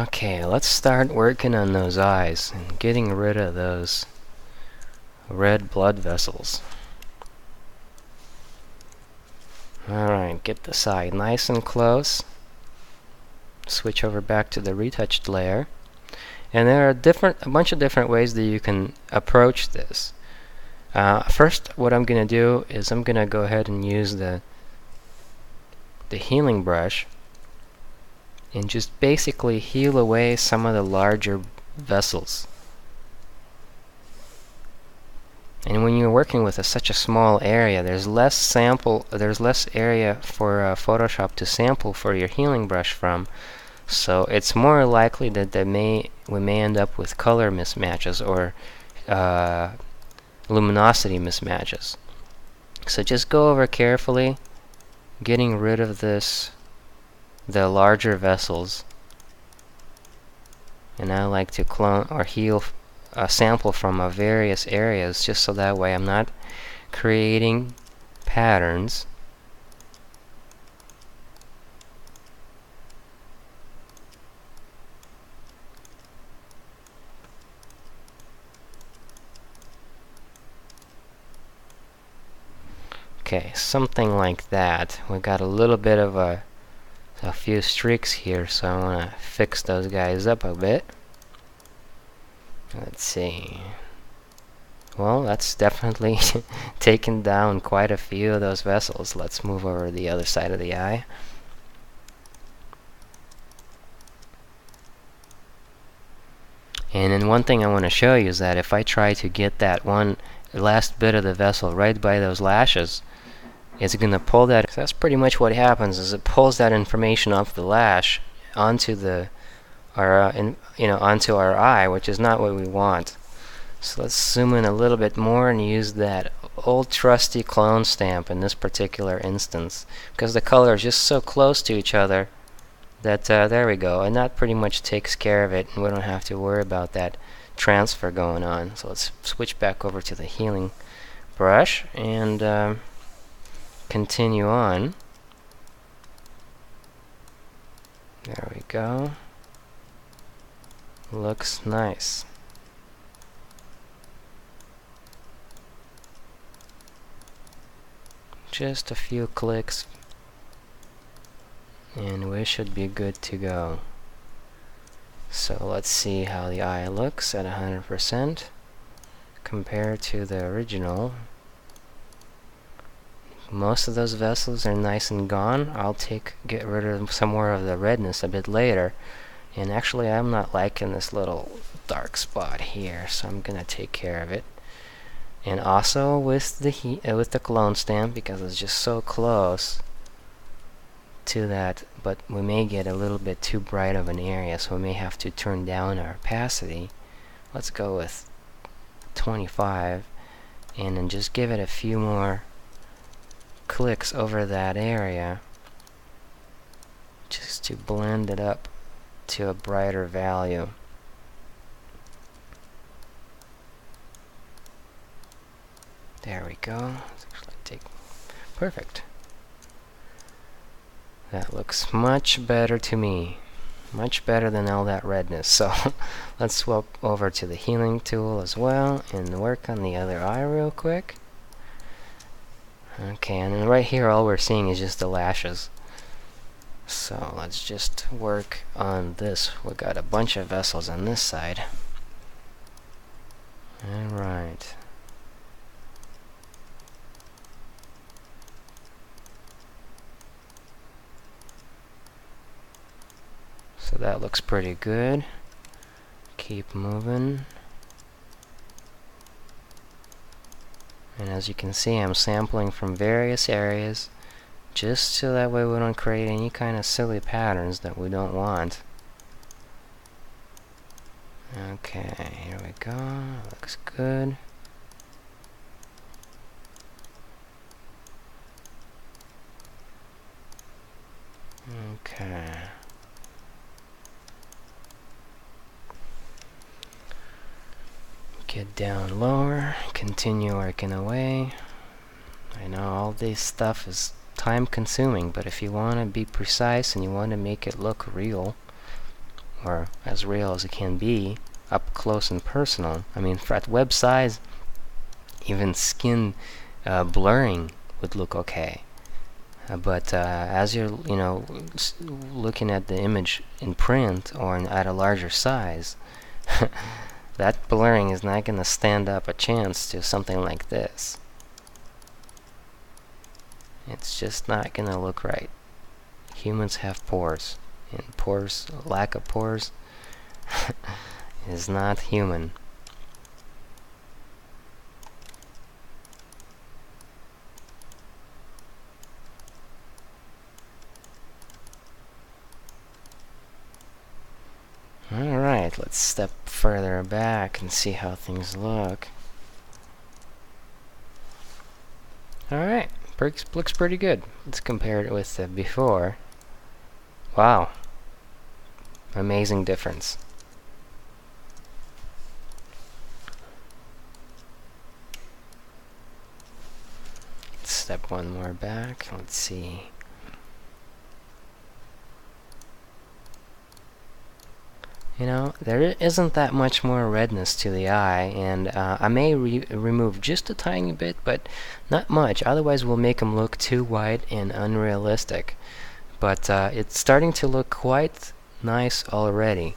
Okay, let's start working on those eyes and getting rid of those red blood vessels. Alright, get the side nice and close. Switch over back to the retouched layer. And there are a bunch of different ways that you can approach this. First, what I'm going to do is I'm going to go ahead and use the healing brush and just basically heal away some of the larger vessels. And when you're working with such a small area, there's less area for Photoshop to sample for your healing brush from. So it's more likely that we may end up with color mismatches or luminosity mismatches. So just go over carefully, getting rid of the larger vessels. And I like to clone or heal a sample from various areas, just so that way I'm not creating patterns. Okay, something like that. We got a little bit of a few streaks here, so I want to fix those guys up a bit. Let's see. Well, that's definitely taken down quite a few of those vessels. Let's move over to the other side of the eye. And then one thing I want to show you is that if I try to get that one last bit of the vessel right by those lashes, it's going to pull that. So that's pretty much what happens, is it pulls that information off the lash onto onto our eye, which is not what we want. So let's zoom in a little bit more and use that old trusty clone stamp in this particular instance, because the colors are just so close to each other that there we go, and that pretty much takes care of it, and we don't have to worry about that transfer going on. So let's switch back over to the healing brush and continue on. There we go. Looks nice. Just a few clicks and we should be good to go. So let's see how the eye looks at 100% compared to the original. Most of those vessels are nice and gone. I'll get rid of some more of the redness a bit later. And actually I'm not liking this little dark spot here, so I'm gonna take care of it. And also with the clone stamp, because it's just so close to that, but we may get a little bit too bright of an area, so we may have to turn down our opacity. Let's go with 25 and then just give it a few more clicks over that area just to blend it up to a brighter value. There we go. Perfect. That looks much better to me. Much better than all that redness. So let's swap over to the healing tool as well and work on the other eye real quick. Okay, and then right here all we're seeing is just the lashes. So let's just work on this. We got a bunch of vessels on this side. Alright. So that looks pretty good. Keep moving. And as you can see, I'm sampling from various areas, just so that way we don't create any kind of silly patterns that we don't want. Okay, here we go. Looks good. Okay. Get down lower, continue working away. I know all this stuff is time consuming, but if you want to be precise and you want to make it look real, or as real as it can be, up close and personal. I mean, for at web size, even skin blurring would look okay. But as you're, looking at the image in print or at a larger size, that blurring is not going to stand up a chance to something like this. It's just not going to look right. Humans have pores, and lack of pores is not human. Alright, let's step further back and see how things look. Alright, looks pretty good. Let's compare it with before. Wow. Amazing difference. Let's step one more back. Let's see. There isn't that much more redness to the eye, and I may remove just a tiny bit, but not much, otherwise we'll make them look too white and unrealistic. But it's starting to look quite nice already.